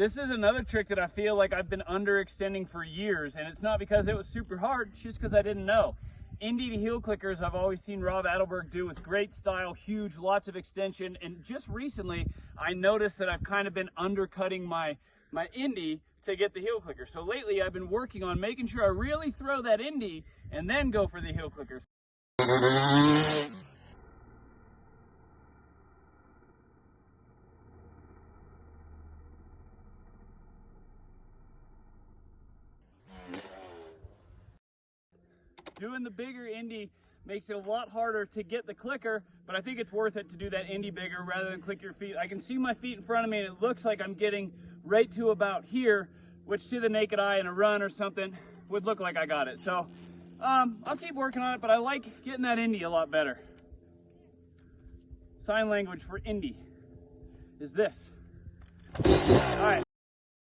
This is another trick that I feel like I've been underextending for years, and it's not because it was super hard, it's just because I didn't know. Indy to heel clickers I've always seen Rob Adelberg do with great style, huge, lots of extension, and just recently I noticed that I've kind of been undercutting my Indy to get the heel clicker. So lately I've been working on making sure I really throw that Indy and then go for the heel clickers. Doing the bigger Indy makes it a lot harder to get the clicker, but I think it's worth it to do that Indy bigger rather than click your feet. I can see my feet in front of me and it looks like I'm getting right to about here, which to the naked eye in a run or something would look like I got it. So I'll keep working on it, but I like getting that Indy a lot better. Sign language for Indy is this. All right.